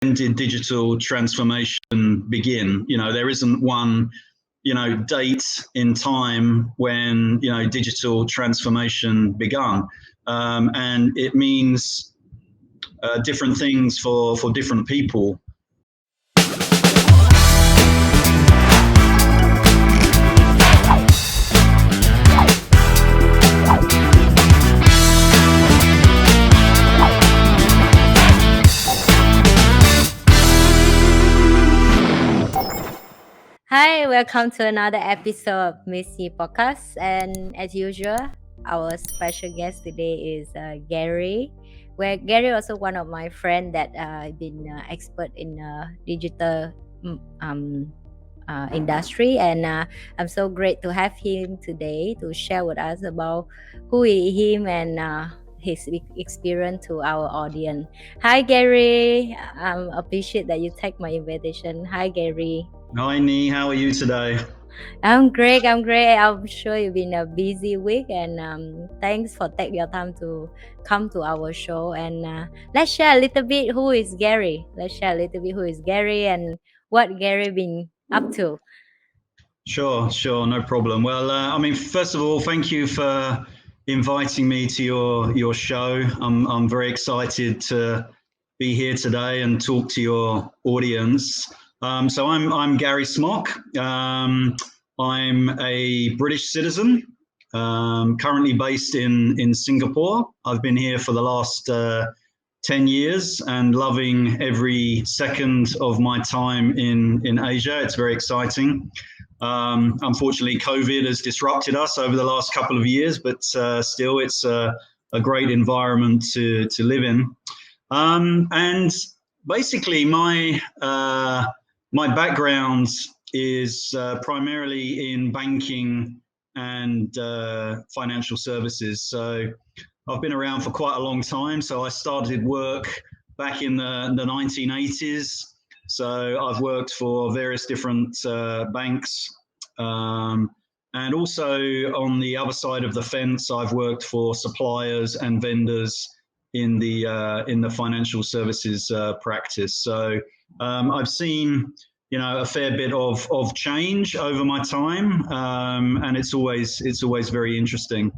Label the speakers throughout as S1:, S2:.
S1: did digital transformation begin? There isn't one, date in time when, digital transformation begun. And it means different things for different people.
S2: Hi, welcome to another episode of Missy Podcast. And as usual, our special guest today is Gary. Where Gary also one of my friend that been expert in digital industry, and I'm so great to have him today to share with us about who he him and his experience to our audience. Hi, Gary. Appreciate that you take my invitation. Hi, Gary.
S1: Hi, Nee. How are you today?
S2: I'm great. I'm sure you've been a busy week, and thanks for taking your time to come to our show. And let's share a little bit who is Gary. And what Gary been up to.
S1: Sure, no problem. Well, first of all, thank you for inviting me to your show. I'm very excited to be here today and talk to your audience. So I'm Gary Smock. I'm a British citizen, currently based in Singapore. I've been here for the last 10 years and loving every second of my time in Asia. It's very exciting. Unfortunately, COVID has disrupted us over the last couple of years, but still it's a great environment to live in. And basically my background is primarily in banking and financial services. So I've been around for quite a long time. So I started work back in the 1980s. So I've worked for various different banks. And also on the other side of the fence, I've worked for suppliers and vendors in the financial services practice. So I've seen, a fair bit of change over my time, and it's always very interesting.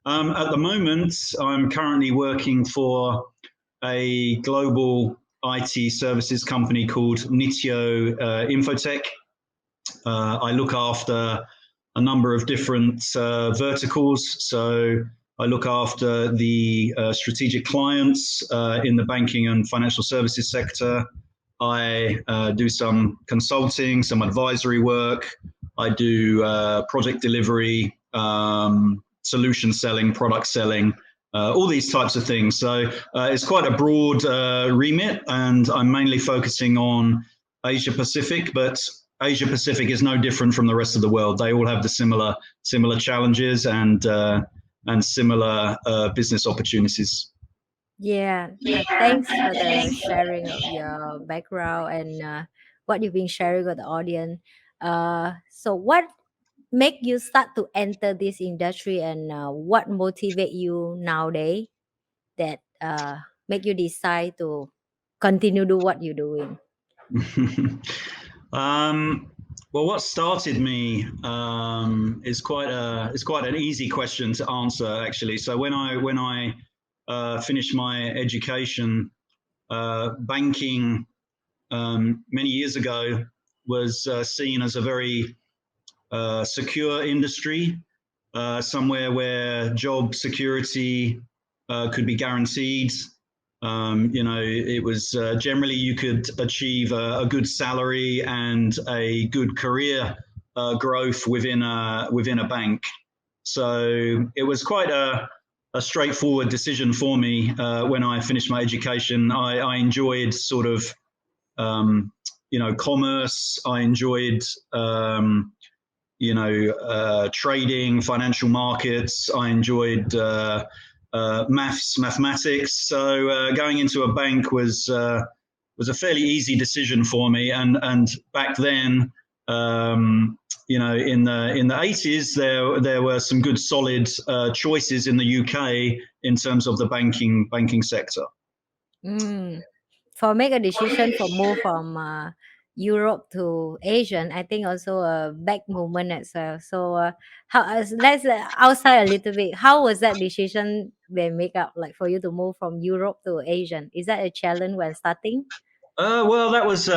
S1: At the moment, I'm currently working for a global IT services company called Nitio Infotech. I look after a number of different verticals. So I look after the strategic clients in the banking and financial services sector. I do some consulting, some advisory work. I do project delivery, solution selling, product selling, all these types of things. So it's quite a broad remit, and I'm mainly focusing on Asia Pacific, but Asia Pacific is no different from the rest of the world. They all have the similar challenges and similar business opportunities.
S2: Yeah, thanks for the sharing of your background and what you've been sharing with the audience. So what make you start to enter this industry, and what motivate you nowadays that make you decide to continue do what you're doing?
S1: Well, what started me is quite an easy question to answer, actually. So when I finished my education, banking many years ago was seen as a very secure industry, somewhere where job security could be guaranteed. It was generally you could achieve a good salary and a good career growth within a bank. So it was quite a straightforward decision for me when I finished my education. I enjoyed sort of commerce. I enjoyed trading, financial markets. I enjoyed mathematics. So going into a bank was a fairly easy decision for me. And back then, in the 80s, there were some good solid choices in the UK in terms of the banking sector.
S2: for make a decision for move from Europe to Asian, I think also a back movement as well. So how let's outside a little bit. How was that decision they make up like for you to move from Europe to Asian? Is that a challenge when starting?
S1: Well, that was.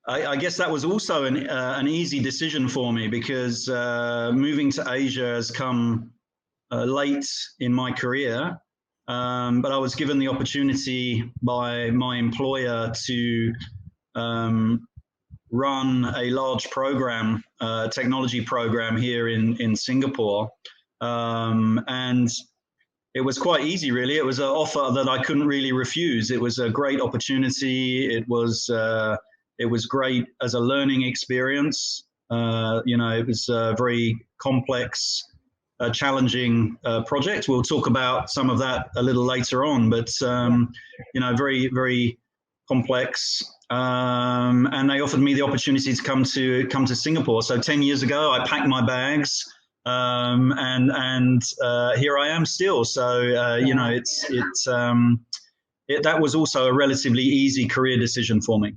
S1: I guess that was also an easy decision for me because moving to Asia has come late in my career. But I was given the opportunity by my employer to um, run a large program, technology program here in Singapore. And it was quite easy, really. It was an offer that I couldn't really refuse. It was a great opportunity. It was great as a learning experience. It was a very complex, challenging project. We'll talk about some of that a little later on, but very very complex. And they offered me the opportunity to come to Singapore. So 10 years ago, I packed my bags and here I am still. So
S2: Yeah.
S1: that was also a relatively easy career decision for me.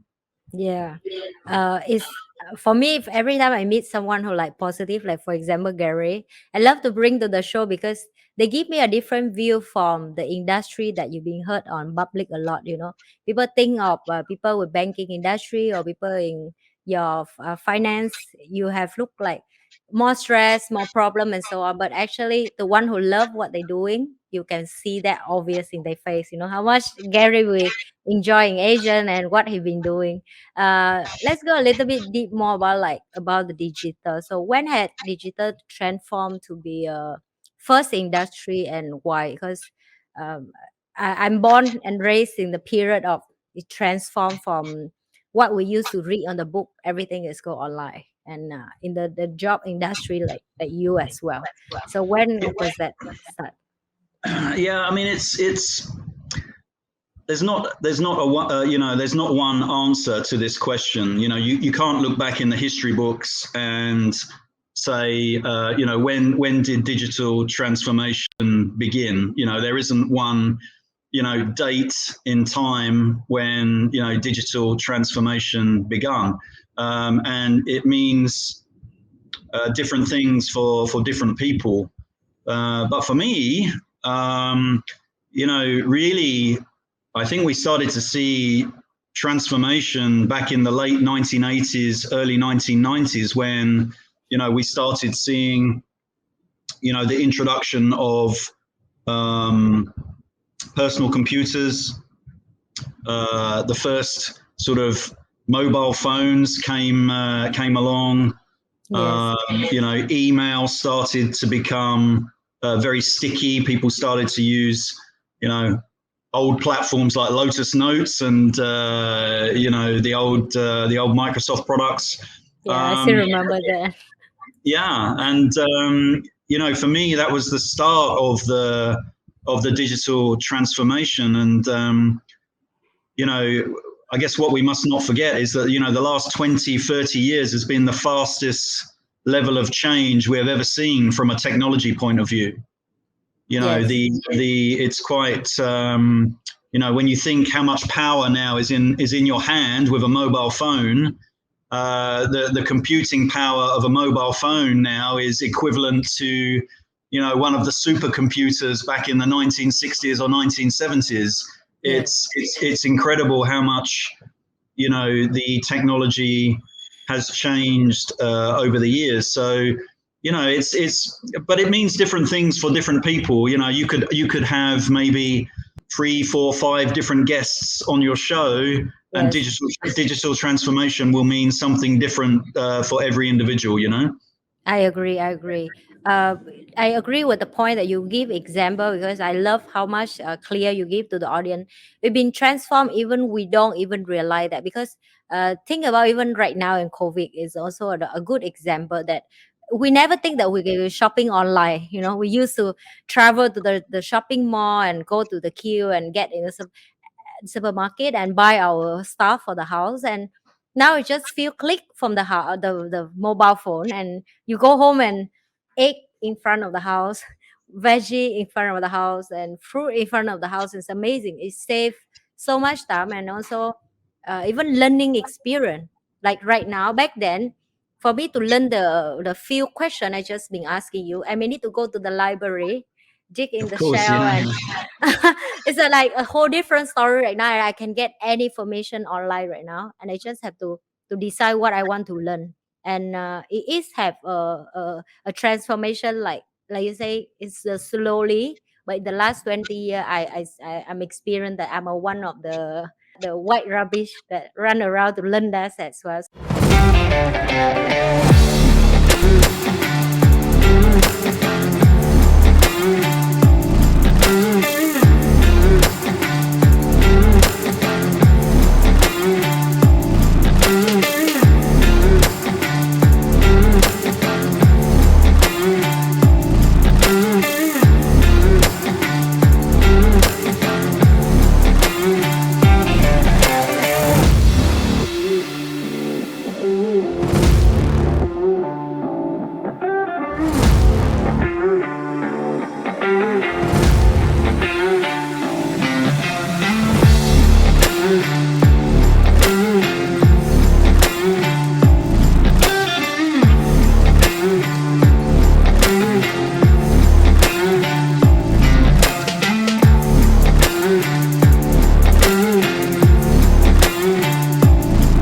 S2: Yeah. It's for me, if every time I meet someone who like positive, like for example, Gary, I love to bring to the show because they give me a different view from the industry that you've been heard on public a lot. People think of people with banking industry or people in your finance, you have looked like more stress, more problem, and so on. But actually, the one who love what they're doing, you can see that obvious in their face. How much Gary we enjoying Asian and what he been doing. Let's go a little bit deep more about about the digital. So when had digital transformed to be a first industry and why? Because um, I'm born and raised in the period of it transformed from what we used to read on the book. Everything is go online, and in the job industry like you as well. So when does that start?
S1: Yeah, I mean it's there's not there's not one answer to this question. You can't look back in the history books and say when did digital transformation begin. There isn't one date in time when digital transformation begun, and it means different things for different people. But for me, really, I think we started to see transformation back in the late 1980s, early 1990s, when we started seeing the introduction of um, personal computers. The first sort of mobile phones came along.
S2: Yes,
S1: Email started to become very sticky. People started to use, old platforms like Lotus Notes and the old Microsoft products.
S2: yeah, I still
S1: Um,
S2: remember that.
S1: yeah, and for me, that was the start of the digital transformation. And you know, I guess what we must not forget is that the last 20, 30 years has been the fastest level of change we have ever seen from a technology point of view.
S2: Yes,
S1: The it's quite when you think how much power now is in your hand with a mobile phone. The computing power of a mobile phone now is equivalent to one of the supercomputers back in the 1960s or 1970s.
S2: yes.
S1: It's incredible how much the technology has changed over the years. So it's but it means different things for different people. You could have maybe 3, 4, 5 different guests on your show, and
S2: Yes,
S1: digital transformation will mean something different for every individual.
S2: I agree. I agree. Uh, I agree with the point that you give example because I love how much clear you give to the audience. We've been transformed even we don't even realize that because think about even right now in COVID is also a good example that we never think that we go shopping online. We used to travel to the shopping mall and go to the queue and get in the supermarket and buy our stuff for the house, and now it just few click from the house, the mobile phone, and you go home and egg in front of the house, veggie in front of the house, and fruit in front of the house. It's amazing. It saves so much time, and also even learning experience. Like right now, back then, for me to learn the few question I just been asking you, I may need to go to the library, dig in
S1: Of
S2: the
S1: course,
S2: shell,
S1: yeah.
S2: and it's like a whole different story right now. I can get any information online right now, and I just have to decide what I want to learn. And it is have a transformation, like you say, it's slowly. But in the last 20 year, I'm experienced that I'm a one of the white rubbish that run around to learn that as well.